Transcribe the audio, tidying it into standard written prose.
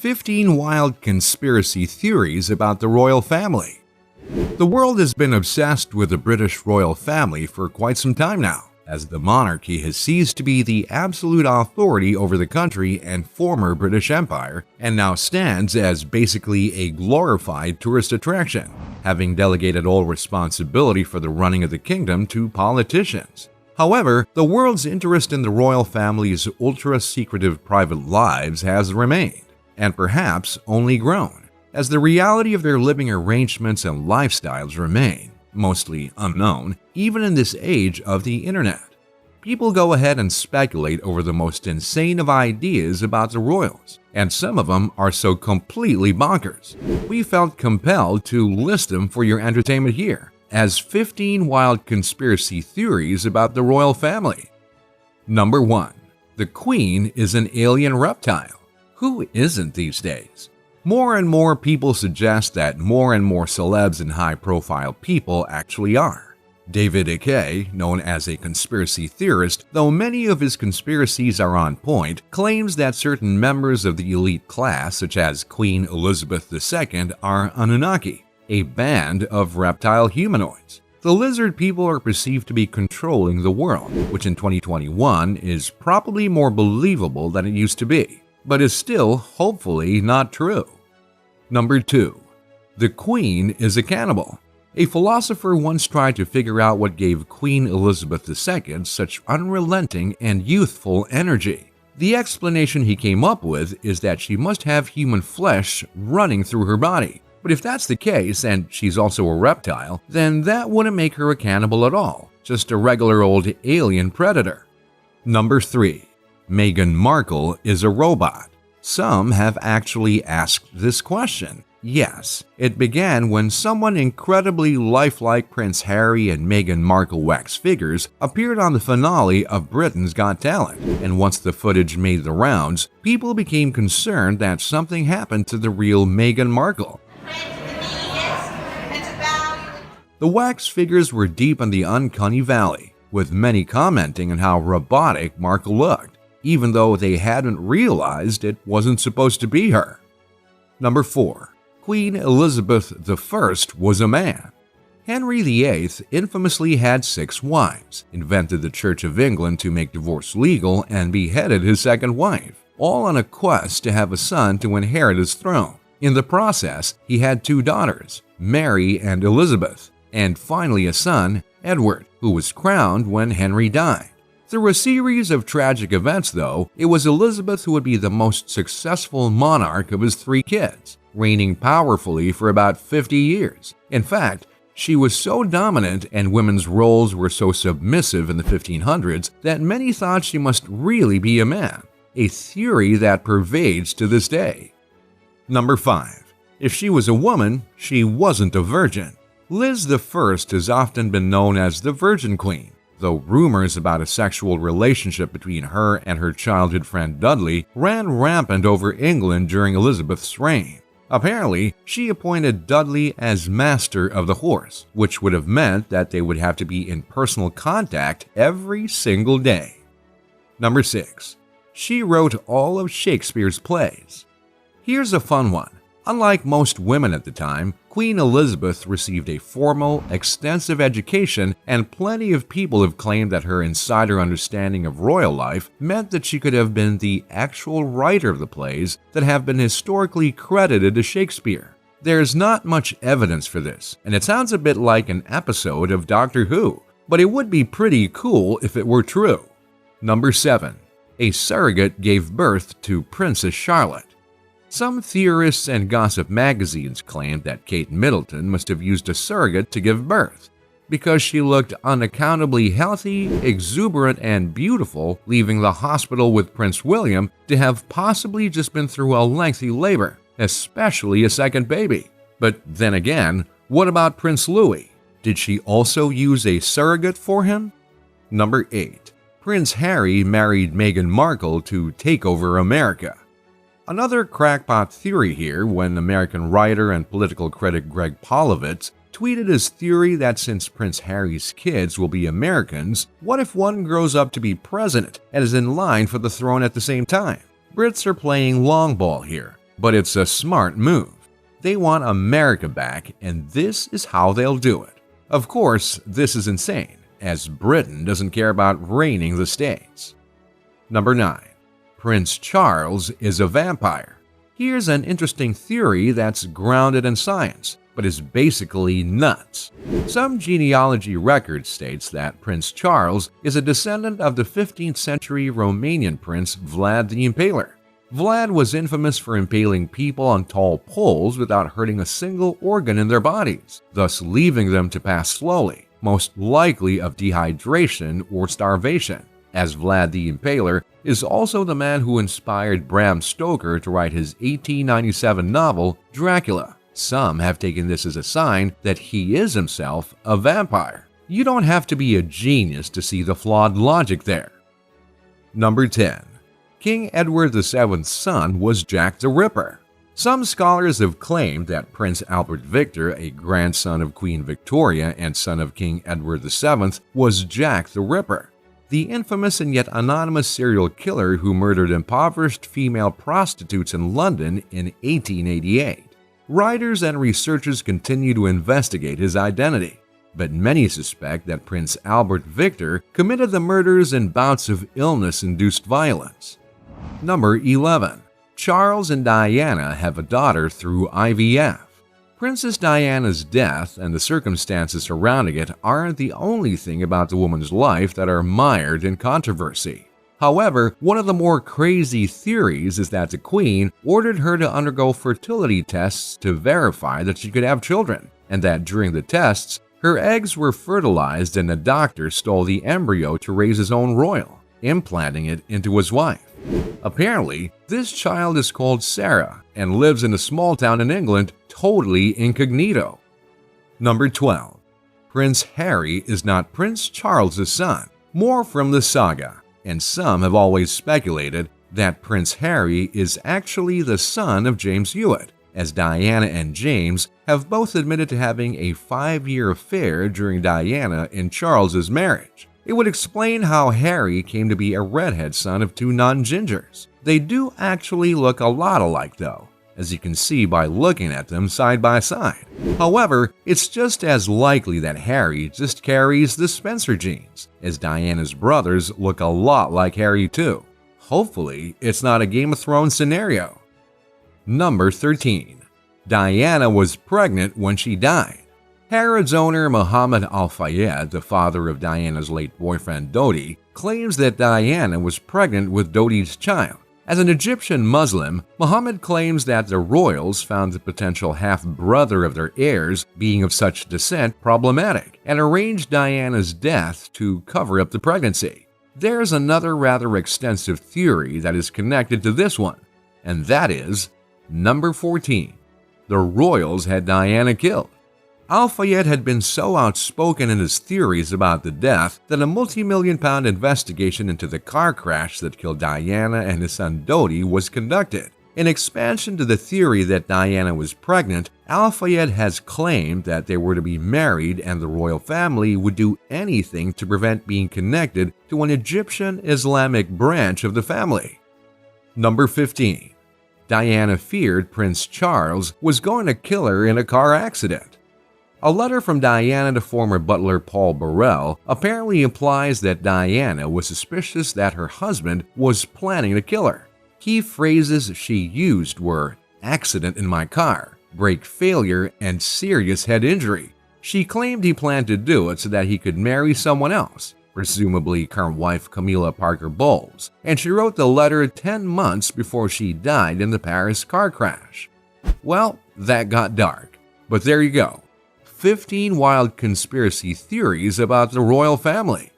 15 Wild Conspiracy Theories About the Royal Family. The world has been obsessed with the British royal family for quite some time now, as the monarchy has ceased to be the absolute authority over the country and former British Empire, and now stands as basically a glorified tourist attraction, having delegated all responsibility for the running of the kingdom to politicians. However, the world's interest in the royal family's ultra-secretive private lives has remained, and perhaps only grown, as the reality of their living arrangements and lifestyles remain mostly unknown, even in this age of the internet. People go ahead and speculate over the most insane of ideas about the royals, and some of them are so completely bonkers. We felt compelled to list them for your entertainment here, as 15 wild conspiracy theories about the royal family. Number 1. The Queen is an alien reptile. Who isn't these days? More and more people suggest that more and more celebs and high-profile people actually are. David Icke, known as a conspiracy theorist, though many of his conspiracies are on point, claims that certain members of the elite class, such as Queen Elizabeth II, are Anunnaki, a band of reptile humanoids. The lizard people are perceived to be controlling the world, which in 2021 is probably more believable than it used to be, but is still hopefully not true. Number 2. The Queen is a cannibal. A philosopher once tried to figure out what gave Queen Elizabeth II such unrelenting and youthful energy. The explanation he came up with is that she must have human flesh running through her body. But if that's the case, and she's also a reptile, then that wouldn't make her a cannibal at all, just a regular old alien predator. Number 3. Meghan Markle is a robot. Some have actually asked this question. Yes, it began when someone incredibly lifelike Prince Harry and Meghan Markle wax figures appeared on the finale of Britain's Got Talent, and once the footage made the rounds, people became concerned that something happened to the real Meghan Markle. The wax figures were deep in the uncanny valley, with many commenting on how robotic Markle looked, even though they hadn't realized it wasn't supposed to be her. Number 4. Queen Elizabeth I was a man. Henry VIII infamously had 6 wives, invented the Church of England to make divorce legal, and beheaded his second wife, all on a quest to have a son to inherit his throne. In the process, he had 2 daughters, Mary and Elizabeth, and finally a son, Edward, who was crowned when Henry died. Through a series of tragic events, though, it was Elizabeth who would be the most successful monarch of his 3 kids, reigning powerfully for about 50 years. In fact, she was so dominant and women's roles were so submissive in the 1500s that many thought she must really be a man, a theory that pervades to this day. Number 5. If she was a woman, she wasn't a virgin. Liz I has often been known as the Virgin Queen, though rumors about a sexual relationship between her and her childhood friend Dudley ran rampant over England during Elizabeth's reign. Apparently, she appointed Dudley as master of the horse, which would have meant that they would have to be in personal contact every single day. Number 6. She wrote all of Shakespeare's plays. Here's a fun one. Unlike most women at the time, Queen Elizabeth received a formal, extensive education, and plenty of people have claimed that her insider understanding of royal life meant that she could have been the actual writer of the plays that have been historically credited to Shakespeare. There's not much evidence for this, and it sounds a bit like an episode of Doctor Who, but it would be pretty cool if it were true. Number 7. A surrogate gave birth to Princess Charlotte. Some theorists and gossip magazines claimed that Kate Middleton must have used a surrogate to give birth, because she looked unaccountably healthy, exuberant, and beautiful, leaving the hospital with Prince William to have possibly just been through a lengthy labor, especially a second baby. But then again, what about Prince Louis? Did she also use a surrogate for him? Number 8. Prince Harry married Meghan Markle to take over America. Another crackpot theory here when American writer and political critic Greg Polovitz tweeted his theory that since Prince Harry's kids will be Americans, what if one grows up to be president and is in line for the throne at the same time? Brits are playing long ball here, But it's a smart move. They want America back, and this is how they'll do it. Of course, this is insane, as Britain doesn't care about reigning the states. Number 9. Prince Charles is a vampire. Here's an interesting theory that's grounded in science, but is basically nuts. Some genealogy record states that Prince Charles is a descendant of the 15th century Romanian prince Vlad the Impaler. Vlad was infamous for impaling people on tall poles without hurting a single organ in their bodies, thus leaving them to pass slowly, most likely of dehydration or starvation, as Vlad the Impaler is also the man who inspired Bram Stoker to write his 1897 novel Dracula. Some have taken this as a sign that he is himself a vampire. You don't have to be a genius to see the flawed logic there. Number 10. King Edward VII's son was Jack the Ripper. Some scholars have claimed that Prince Albert Victor, a grandson of Queen Victoria and son of King Edward VII, was Jack the Ripper, the infamous and yet anonymous serial killer who murdered impoverished female prostitutes in London in 1888. Writers and researchers continue to investigate his identity, but many suspect that Prince Albert Victor committed the murders in bouts of illness-induced violence. Number 11. Charles and Diana have a daughter through IVF. Princess Diana's death and the circumstances surrounding it aren't the only thing about the woman's life that are mired in controversy. However, one of the more crazy theories is that the Queen ordered her to undergo fertility tests to verify that she could have children, and that during the tests, her eggs were fertilized and the doctor stole the embryo to raise his own royal, implanting it into his wife. Apparently, this child is called Sarah and lives in a small town in England totally incognito. Number 12. Prince Harry is not Prince Charles' son, more from the saga, and some have always speculated that Prince Harry is actually the son of James Hewitt, as Diana and James have both admitted to having a 5-year affair during Diana and Charles' marriage. It would explain how Harry came to be a redhead son of two non-gingers. They do actually look a lot alike though, as you can see by looking at them side by side. However, it's just as likely that Harry just carries the Spencer genes, as Diana's brothers look a lot like Harry too. Hopefully, it's not a Game of Thrones scenario. Number 13. Diana was pregnant when she died. Harrods owner Muhammad Al-Fayed, the father of Diana's late boyfriend Dodi, claims that Diana was pregnant with Dodi's child. As an Egyptian Muslim, Muhammad claims that the royals found the potential half-brother of their heirs being of such descent problematic and arranged Diana's death to cover up the pregnancy. There's another rather extensive theory that is connected to this one, and that is number 14. The royals had Diana killed. Al-Fayed had been so outspoken in his theories about the death that a multi-million-pound investigation into the car crash that killed Diana and his son Dodi was conducted. In expansion to the theory that Diana was pregnant, Al-Fayed has claimed that they were to be married and the royal family would do anything to prevent being connected to an Egyptian Islamic branch of the family. Number 15. Diana feared Prince Charles was going to kill her in a car accident. A letter from Diana to former butler Paul Burrell apparently implies that Diana was suspicious that her husband was planning to kill her. Key phrases she used were accident in my car, brake failure, and serious head injury. She claimed he planned to do it so that he could marry someone else, presumably current wife Camilla Parker Bowles, and she wrote the letter 10 months before she died in the Paris car crash. Well, that got dark, but there you go. 15 wild conspiracy theories about the royal family.